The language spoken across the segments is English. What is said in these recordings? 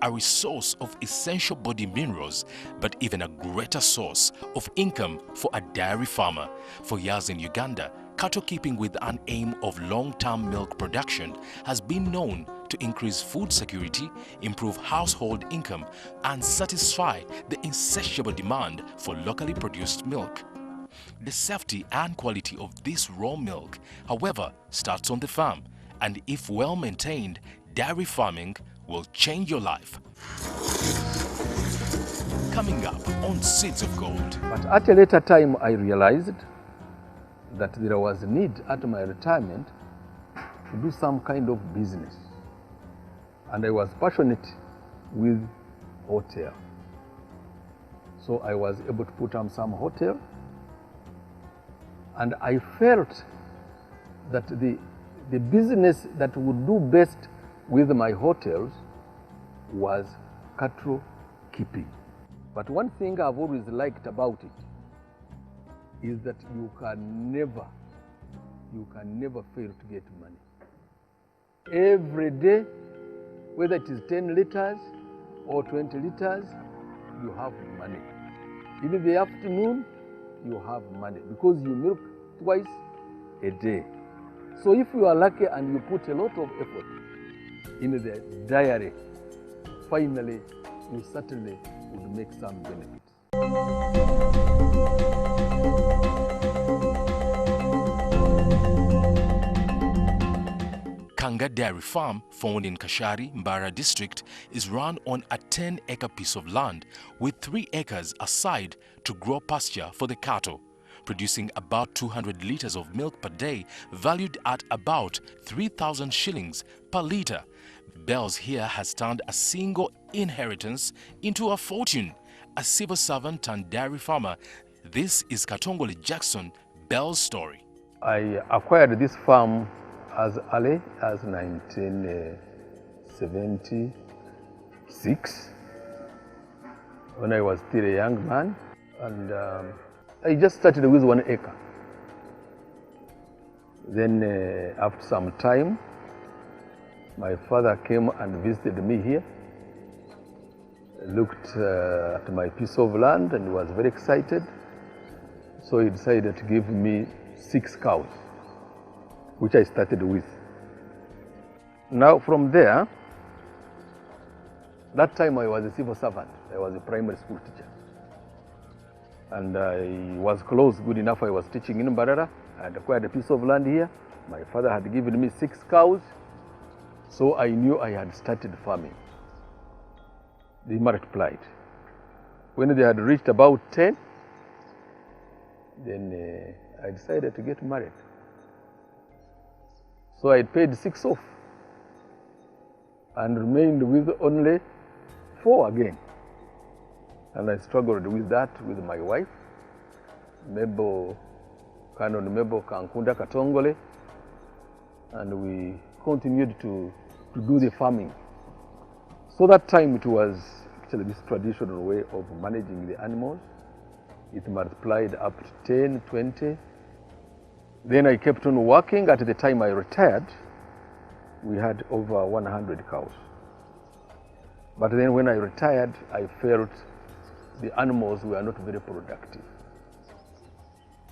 a resource of essential body minerals, but even a greater source of income for a dairy farmer. For years in Uganda, cattle keeping with an aim of long-term milk production has been known to increase food security, improve household income, and satisfy the insatiable demand for locally produced milk. The safety and quality of this raw milk, however, starts on the farm, and if well maintained, dairy farming will change your life. Coming up on Seeds of Gold. But at a later time, I realized that there was a need at my retirement to do some kind of business. And I was passionate with hotel. So I was able to put on some hotel. And I felt that the business that would do best with my hotels was cattle keeping. But one thing I've always liked about it is that you can never fail to get money. Every day, whether it is 10 liters or 20 liters, you have money. In the afternoon, you have money because you milk twice a day. So if you are lucky and you put a lot of effort in the dairy, finally, you certainly would make some benefits. Kanga Dairy Farm, found in Kashari, Mbara district, is run on a 10-acre piece of land with 3 acres aside to grow pasture for the cattle, producing about 200 liters of milk per day, valued at about 3,000 shillings per liter. Bells here has turned a single inheritance into a fortune. A civil servant turned dairy farmer, this is Katongole Jackson Bell's story. I acquired this farm as early as 1976, when I was still a young man, and I just started with 1 acre. Then after some time, my father came and visited me here, looked at my piece of land and was very excited. So he decided to give me 6 cows, which I started with. Now from there, that time I was a civil servant. I was a primary school teacher. And I was close, good enough. I was teaching in Mbarara. I had acquired a piece of land here. My father had given me 6 cows. So I knew I had started farming. They multiplied. When they had reached about 10, then I decided to get married. So I paid 6 off and remained with only 4 again. And I struggled with that with my wife, Canon Mebo Kankunda Katongole, and we continued to do the farming. So that time it was actually this traditional way of managing the animals. It multiplied up to 10, 20. Then I kept on working. At the time I retired, we had over 100 cows. But then when I retired, I felt the animals were not very productive.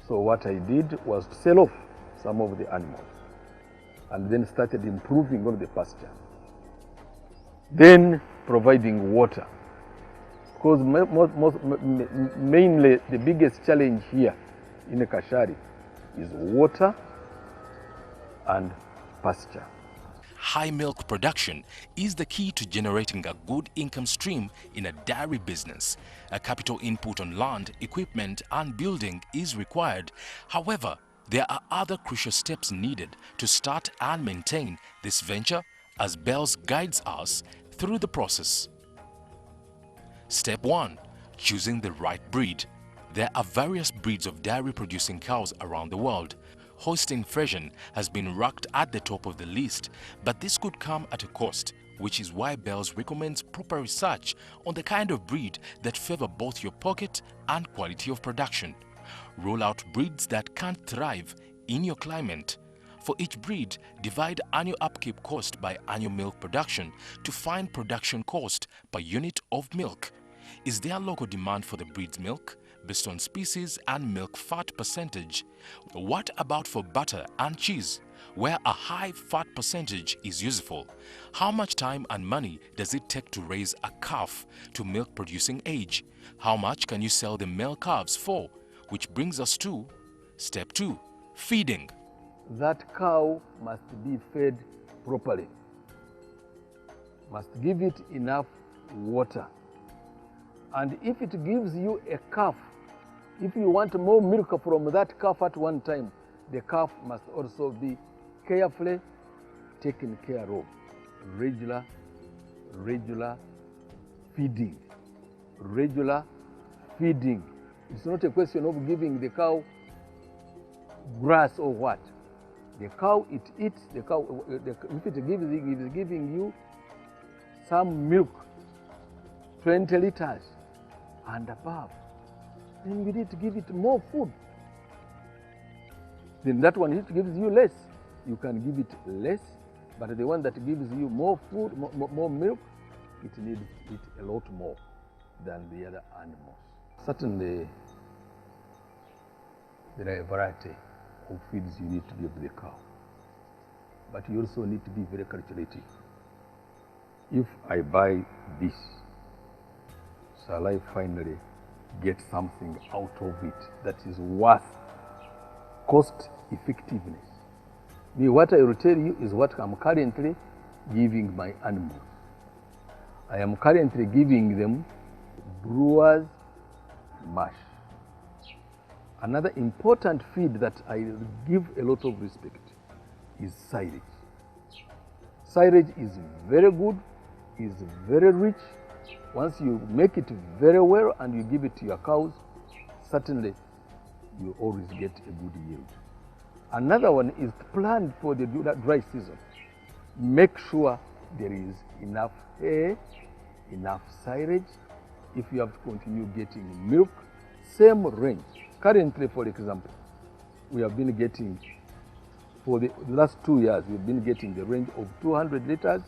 So what I did was to sell off some of the animals and then started improving on the pasture. Then providing water. Because mainly the biggest challenge here in Kashari is water and pasture. High milk production is the key to generating a good income stream in a dairy business. A capital input on land, equipment and building is required. However, there are other crucial steps needed to start and maintain this venture, as Bells guides us through the process. Step 1. Choosing the right breed. There are various breeds of dairy-producing cows around the world. Holstein Friesian has been ranked at the top of the list, but this could come at a cost, which is why Bells recommends proper research on the kind of breed that favor both your pocket and quality of production. Roll out breeds that can thrive in your climate. For each breed, divide annual upkeep cost by annual milk production to find production cost per unit of milk. Is there local demand for the breed's milk based on species and milk fat percentage? What about for butter and cheese, where a high fat percentage is useful? How much time and money does it take to raise a calf to milk producing age? How much can you sell the male calves for? Which brings us to step 2, feeding. That cow must be fed properly, must give it enough water. And if it gives you a calf, if you want more milk from that calf at one time, the calf must also be carefully taken care of. Regular feeding. Regular feeding. It's not a question of giving the cow grass or what. The cow, it eats, the cow, if it is giving you some milk, 20 liters and above, then you need to give it more food. Then that one, it gives you less, you can give it less, but the one that gives you more food, more milk, it needs it a lot more than the other animals. Certainly, there are a variety of feeds you need to give the cow, but you also need to be very calculative. If I buy this, shall I finally get something out of it that is worth cost effectiveness? Me, what I will tell you is what I'm currently giving my animals. I am currently giving them brewer's mash. Another important feed that I give a lot of respect is silage. Silage is very good, is very rich. Once you make it very well and you give it to your cows, certainly you always get a good yield. Another one is planned for the dry season. Make sure there is enough hay, enough silage. If you have to continue getting milk, same range. Currently, for example, we have been getting, for the last 2 years, we've been getting the range of 200 liters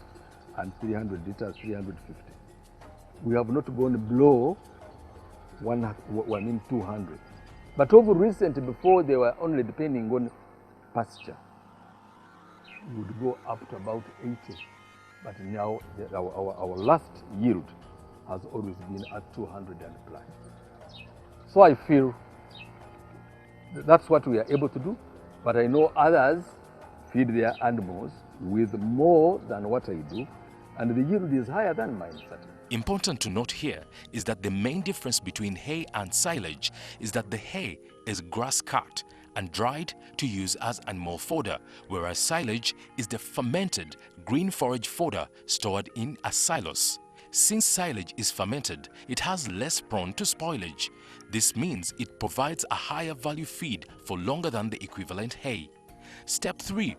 and 300 liters, 350. We have not gone below 200. But over recent, before they were only depending on pasture, we would go up to about 80. But now our last yield has always been at 200 and plus. So I feel that's what we are able to do, but I know others feed their animals with more than what I do, and the yield is higher than mine, certainly. Important to note here is that the main difference between hay and silage is that the hay is grass cut and dried to use as animal fodder, whereas silage is the fermented green forage fodder stored in a silos. Since silage is fermented, it has less prone to spoilage. This means it provides a higher value feed for longer than the equivalent hay. Step 3.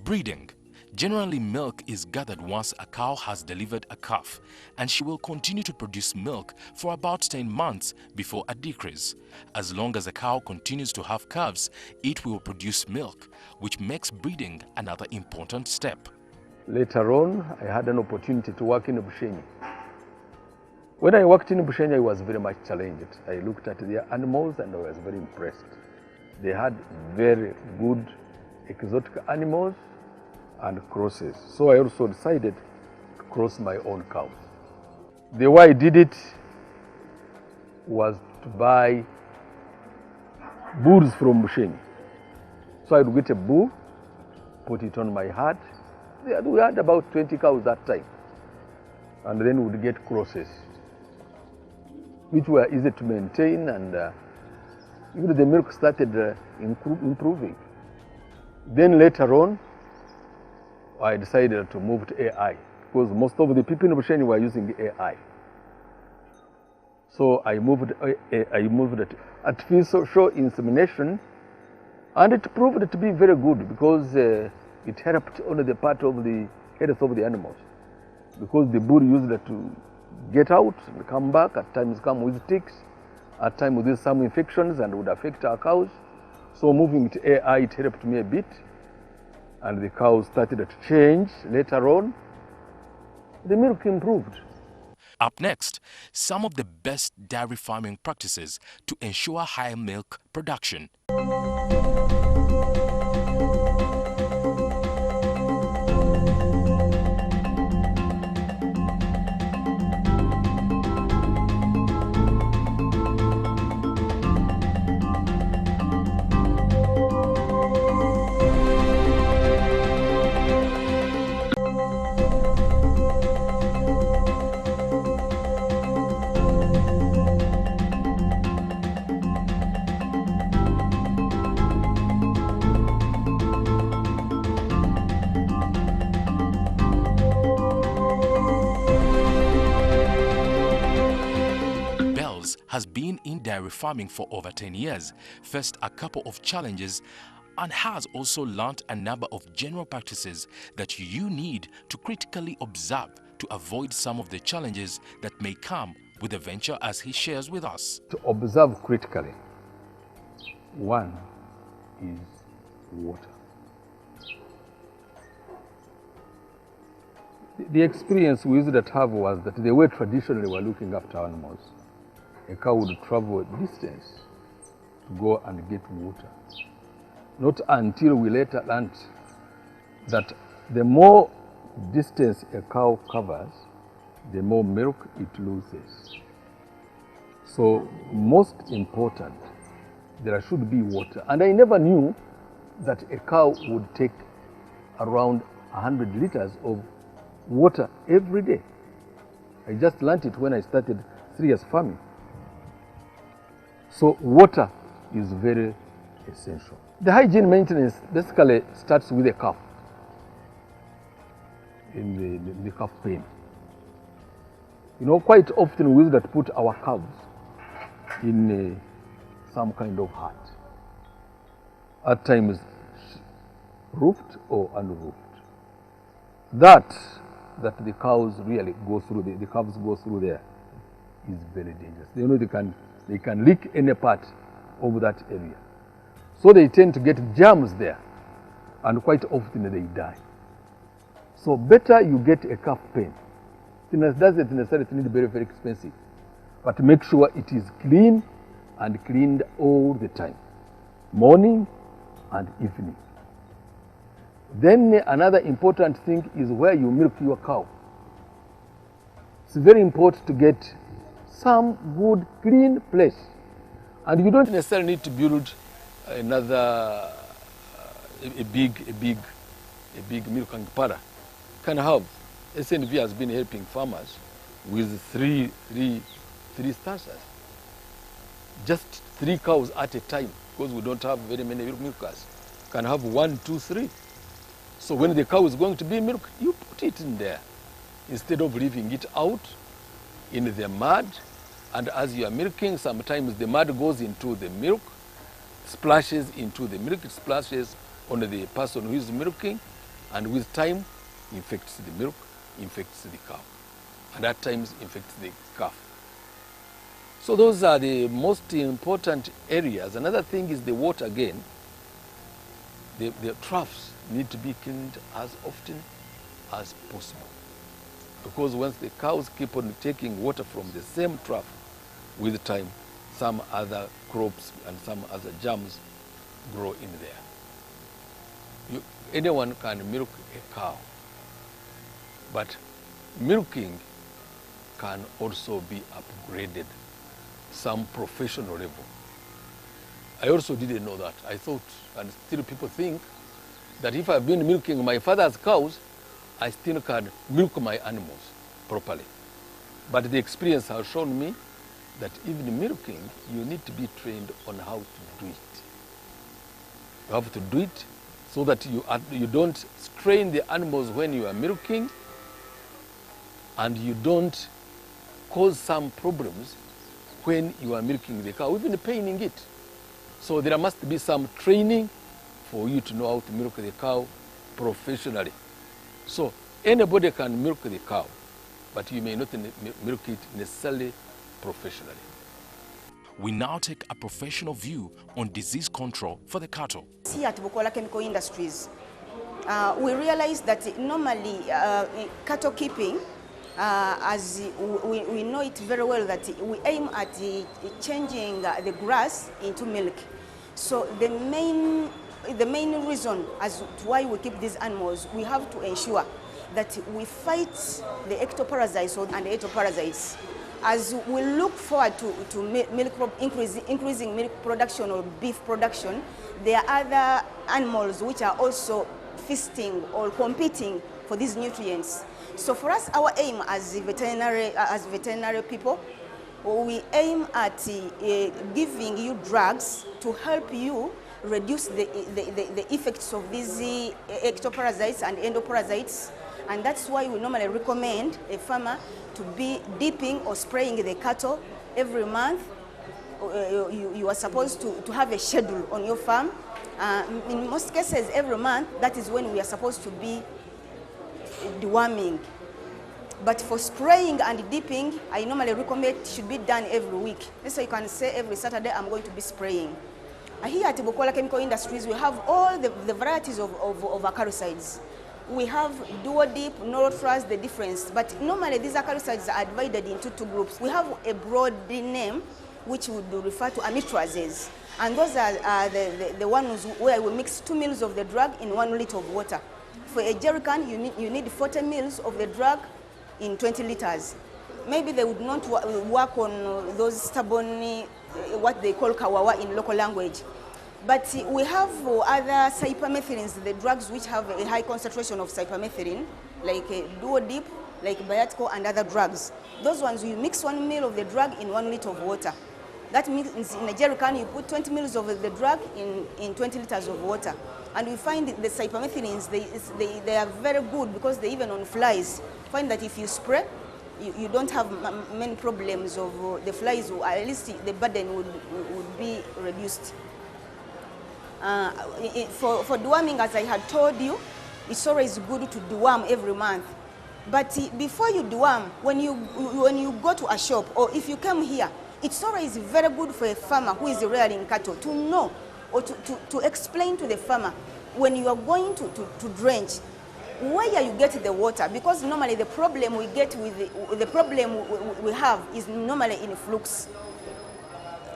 Breeding. Generally, milk is gathered once a cow has delivered a calf, and she will continue to produce milk for about 10 months before a decrease. As long as a cow continues to have calves, it will produce milk, which makes breeding another important step. Later on, I had an opportunity to work in Bushenyi. When I worked in Bushenyi, I was very much challenged. I looked at their animals and I was very impressed. They had very good exotic animals and crosses. So I also decided to cross my own cows. The way I did it was to buy bulls from Bushenyi. So I would get a bull, put it on my herd. We had about 20 cows that time. And then we would get crosses, which were easy to maintain, and even the milk started improving. Then later on, I decided to move to AI, because most of the people in Bushenyi were using AI. So I moved at artificial insemination, and it proved to be very good, because it helped only the part of the health of the animals. Because the bull used it to get out and come back, at times come with ticks, at times with some infections and would affect our cows. So moving to AI, it helped me a bit. and the cows started to change later on, the milk improved. Up next, some of the best dairy farming practices to ensure high milk production. Has been in dairy farming for over 10 years, faced a couple of challenges, and has also learned a number of general practices that you need to critically observe to avoid some of the challenges that may come with the venture, as he shares with us. To observe critically, one is water. The experience we used to have was that the way traditionally we were looking after animals, a cow would travel a distance to go and get water. Not until we later learned that the more distance a cow covers, the more milk it loses. So most important, there should be water. And I never knew that a cow would take around 100 liters of water every day. I just learned it when I started serious farming. So water is very essential. The hygiene maintenance basically starts with the calf, in the calf pen. You know, quite often we used to put our calves in some kind of hut, at times roofed or unroofed. That the cows really go through, the calves go through there, is very dangerous. You know, they can leak any part of that area. So they tend to get germs there, and quite often they die. So better you get a calf pen. It doesn't necessarily need very, very expensive, but make sure it is clean and cleaned all the time, morning and evening. Then another important thing is where you milk your cow. It's very important to get some good clean place, and you don't necessarily need to build another a big milking parlor. You can have, SNV has been helping farmers with three starters, just 3 cows at a time, because we don't have very many milkers. You can have 1, 2, 3. So when the cow is going to be milked, you put it in there instead of leaving it out in the mud. And as you are milking, sometimes the mud goes into the milk, splashes into the milk, splashes on the person who is milking, and with time infects the milk, infects the cow, and at times infects the calf. So those are the most important areas. Another thing is the water again. The troughs need to be cleaned as often as possible, because once the cows keep on taking water from the same trough, with time some other crops and some other germs grow in there. Anyone can milk a cow, but milking can also be upgraded some professional level. I also didn't know that. I thought, and still people think, that if I've been milking my father's cows, I still can milk my animals properly. But the experience has shown me that even milking, you need to be trained on how to do it. You have to do it so that you don't strain the animals when you are milking, and you don't cause some problems when you are milking the cow, even paining it. So there must be some training for you to know how to milk the cow professionally. So anybody can milk the cow, but you may not milk it necessarily professionally. We now take a professional view on disease control for the cattle. Here at Bukola Chemical Industries, we realized that normally cattle keeping, as we know it very well, that we aim at changing the grass into milk. So the main reason as to why we keep these animals, we have to ensure that we fight the ectoparasites and the ectoparasites. As we look forward to increasing milk production or beef production, there are other animals which are also feasting or competing for these nutrients. So for us, our aim as veterinary people, we aim at giving you drugs to help you reduce the effects of these ectoparasites and endoparasites. And that's why we normally recommend a farmer to be dipping or spraying the cattle every month. You are supposed to have a schedule on your farm. In most cases, every month, that is when we are supposed to be deworming. But for spraying and dipping, I normally recommend it should be done every week. So you can say every Saturday I'm going to be spraying. Here at Bukola Chemical Industries, we have all the varieties of acaricides. We have duodip, norotras, the difference. But normally these acaricides are divided into two groups. We have a broad name, which would refer to amitrases. And those are the ones where we mix 2 ml of the drug in 1 liter of water. For a jerrycan, you need 40 ml of the drug in 20 liters. Maybe they would not work on those stubborn, what they call kawawa in local language. But we have other cypermethrins, the drugs which have a high concentration of cypermethrin, like duodip, like Biatico and other drugs. Those ones, you mix 1 ml of the drug in 1 liter of water. That means in a jerrycan, you put 20 ml of the drug in 20 liters of water. And we find the cypermethrins, they are very good because they even on flies. Find that if you spray, you don't have many problems of the flies, or at least the burden would be reduced. For deworming, as I had told you, it's always good to deworm every month. But before you deworm, when you go to a shop, or if you come here, it's always very good for a farmer who is rearing cattle to know or to explain to the farmer when you are going to drench, where you get the water, because normally the problem we get with the problem we have is normally in flux.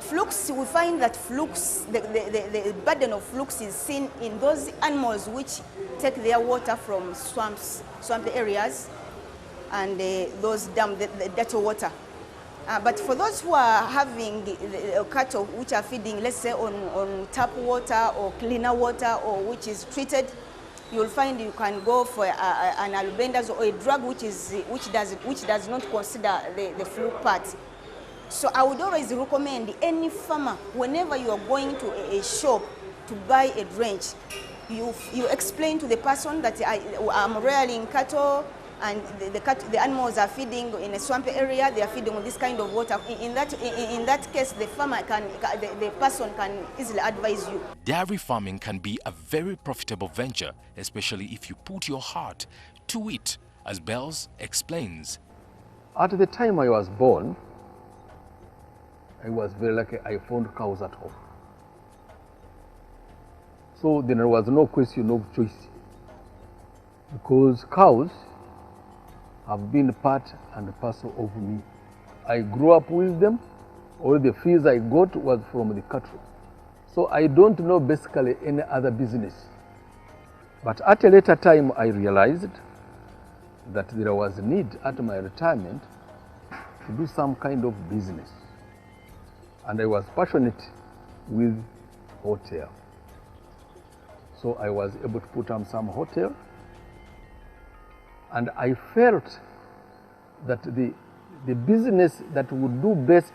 Flux, we find that flux, the burden of flux is seen in those animals which take their water from swamp areas and those dams, the dirty water. But for those who are having the cattle which are feeding, let's say on tap water or cleaner water or which is treated, you'll find you can go for an albendaz or a drug which does not consider the fluke part. So I would always recommend any farmer, whenever you are going to a shop to buy a drench, you explain to the person that I'm rearing cattle, and the animals are feeding in a swampy area, they are feeding on this kind of water. In that case, the person can easily advise you. Dairy farming can be a very profitable venture, especially if you put your heart to it, as Bells explains. At the time I was born, I was very lucky. I found cows at home. So then there was no question of choice, because cows have been part and parcel of me. I grew up with them. All the fees I got was from the cattle. So I don't know basically any other business. But at a later time, I realized that there was a need at my retirement to do some kind of business. And I was passionate with hotel. So I was able to put on some hotel. And I felt that the business that would do best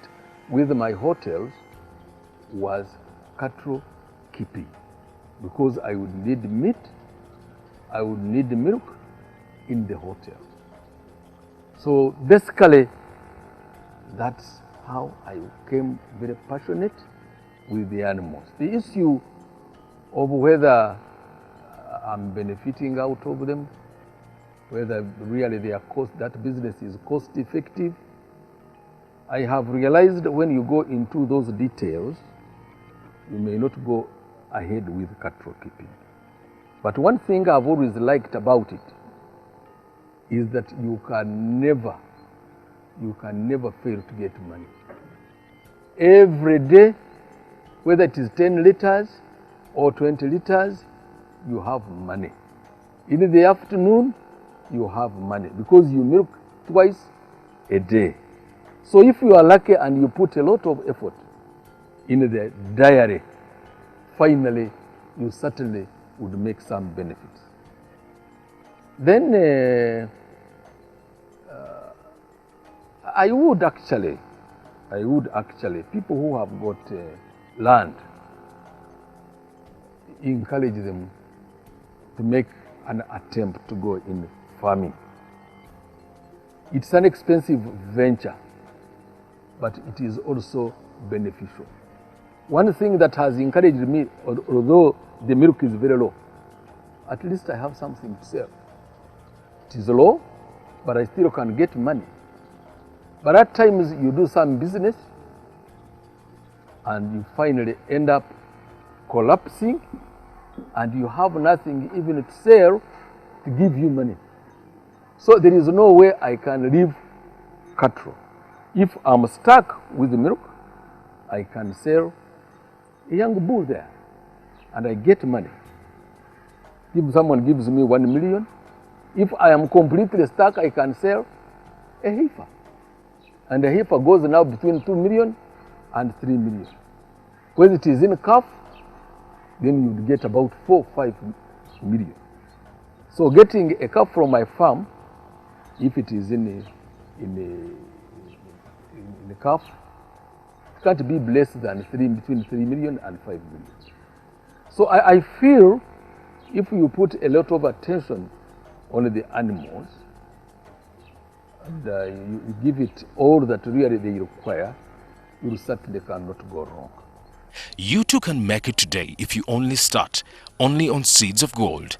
with my hotels was cattle keeping, because I would need meat, I would need milk in the hotel. So basically, that's how I became very passionate with the animals. The issue of whether I'm benefiting out of them, whether really that business is cost effective, I have realized when you go into those details, you may not go ahead with cattle keeping. But one thing I've always liked about it is that you can never fail to get money. Every day, whether it is 10 liters or 20 liters, you have money. In the afternoon, you have money because you milk twice a day. So if you are lucky and you put a lot of effort in the dairy, finally, you certainly would make some benefits. Then I would actually, people who have got land, encourage them to make an attempt to go in farming. It's an expensive venture, but it is also beneficial. One thing that has encouraged me, although the milk is very low, at least I have something to sell. It is low, but I still can get money. But at times you do some business and you finally end up collapsing and you have nothing even to sell to give you money. So there is no way I can leave cattle. If I'm stuck with the milk, I can sell a young bull there and I get money. If someone gives me 1 million, if I am completely stuck, I can sell a heifer. And the heifer goes now between 2 million and 3 million. When it is in a calf, then you would get about 4 or 5 million. So getting a calf from my farm, if it is in a calf, it can't be less than between 3 million and 5 million. So I feel if you put a lot of attention on the animals, and you give it all that really they require, you certainly cannot go wrong. You too can make it today if you only start, only on Seeds of Gold.